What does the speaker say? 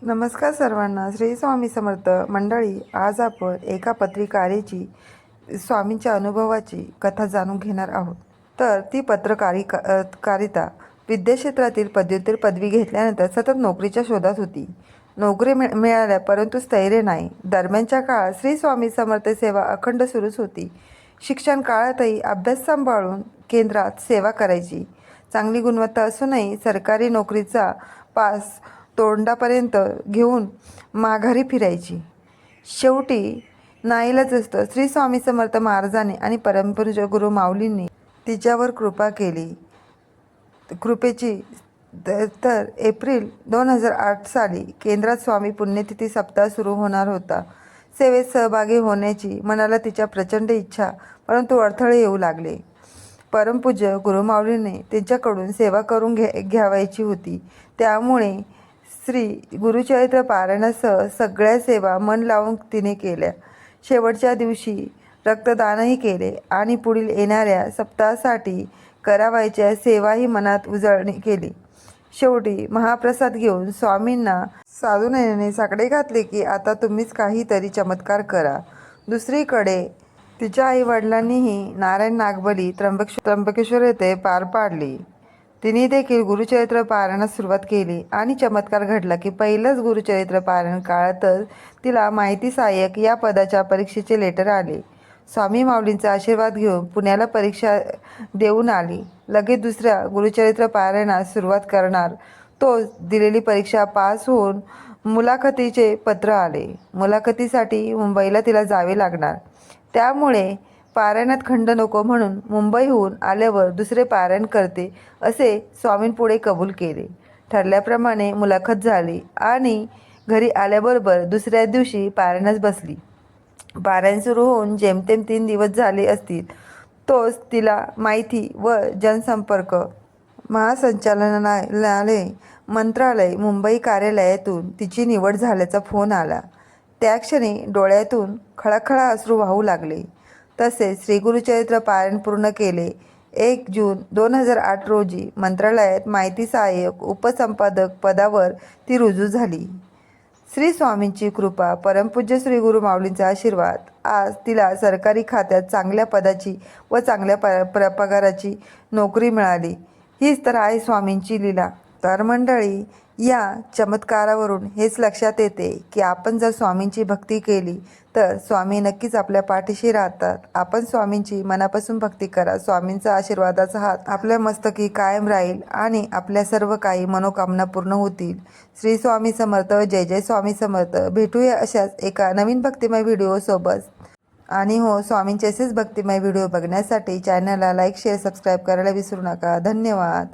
नमस्कार सर्वांना. श्री स्वामी समर्थ मंडळी. आज आपण एका पत्रकारितेची स्वामींच्या अनुभवाची कथा जाणून घेणार आहोत. तर ती पत्रकारिता विद्याक्षेत्रातील पदव्युत्तर पदवी घेतल्यानंतर सतत नोकरीच्या शोधात होती. नोकरी मिळाल्या परंतु स्थैर्य नाही. दरम्यानच्या काळात श्री स्वामी समर्थ सेवा अखंड सुरूच होती. शिक्षण काळातही अभ्यास सांभाळून केंद्रात सेवा करायची. चांगली गुणवत्ता असूनही सरकारी नोकरीचा पास तोंडापर्यंत घेऊन माघारी फिरायची. शेवटी नाईलाजास्तव श्री स्वामी समर्थ महाराजांनी आणि परमपूज्य गुरु माऊलींनी तिच्यावर कृपा केली. कृपेची तर एप्रिल 2008 साली केंद्रात स्वामी पुण्यतिथी सप्ताह सुरू होणार होता. सेवेत सहभागी होण्याची मनाला तिच्या प्रचंड इच्छा, परंतु अडथळे येऊ लागले. परमपूज्य गुरुमाऊलींनी त्यांच्याकडून सेवा करून घ्यावायची होती. त्यामुळे श्री गुरुचरित्र पारायणासह सगळ्या सेवा मन लावून तिने केल्या. शेवटच्या दिवशी रक्तदानही केले आणि पुढील येणाऱ्या सप्ताहासाठी करावयाच्या सेवाही मनात उजळणी केली. शेवटी महाप्रसाद घेऊन स्वामींना साधूनयनाने साकडे घातले की आता तुम्हीच काहीतरी चमत्कार करा. दुसरीकडे तिच्या आईवडिलांनीही नारायण नागबली त्र्यंबकेश्वर येथे पार पाडली. तिने देखील गुरुचरित्र पारायणास सुरुवात केली आणि चमत्कार घडला की पहिलंच गुरुचरित्र पारायण काळातच तिला माहिती सहाय्यक या पदाच्या परीक्षेचे लेटर आले. स्वामी माऊलींचा आशीर्वाद घेऊन पुण्याला परीक्षा देऊन आली. लगेच दुसऱ्या गुरुचरित्र पारायणास सुरुवात करणार तोच दिलेली परीक्षा पास होऊन मुलाखतीचे पत्र आले. मुलाखतीसाठी मुंबईला तिला जावे लागणार. त्यामुळे पारायणात खंड नको म्हणून मुंबईहून आल्यावर दुसरे पारायण करते असे स्वामींपुढे कबूल केले. ठरल्याप्रमाणे मुलाखत झाली आणि घरी आल्याबरोबर दुसऱ्या दिवशी पारायणास बसली. पारायण सुरू होऊन जेमतेम 3 दिवस झाले असतील तोच तिला माहिती व जनसंपर्क महासंचालनालय मंत्रालय मुंबई कार्यालयातून तिची निवड झाल्याचा फोन आला. त्या क्षणी डोळ्यातून खळखळा अश्रू वाहू लागले. तसेच श्री गुरुचरित्र पारायण पूर्ण केले. 1 जून 2008 रोजी मंत्रालयात माहिती सहाय्यक उपसंपादक पदावर ती रुजू झाली. श्री स्वामींची कृपा, परमपूज्य श्री गुरु माऊलींचा आशीर्वाद. आज तिला सरकारी खात्यात चांगल्या पदाची व चांगल्या पगाराची नोकरी मिळाली. हीच तर आहे स्वामींची लीला. तर मंडळी, या चमत्कारावरून हेच लक्षात येते की आपण जर स्वामींची भक्ती केली तर स्वामी नक्कीच आपल्या पाठीशी राहतात. आपण स्वामींची मनापासून भक्ती करा. स्वामींचा आशीर्वादाचा हात आपल्या मस्तकी कायम राहील आणि आपल्या सर्व काही मनोकामना पूर्ण होतील. श्री स्वामी समर्थ. जय जय स्वामी समर्थ. भेटूया अशाच एका नवीन भक्तिमय व्हिडिओसोबत. आणि हो, स्वामींचे असेच भक्तिमय व्हिडिओ बघण्यासाठी चॅनलला लाईक, शेअर, सबस्क्राईब करायला विसरू नका. धन्यवाद.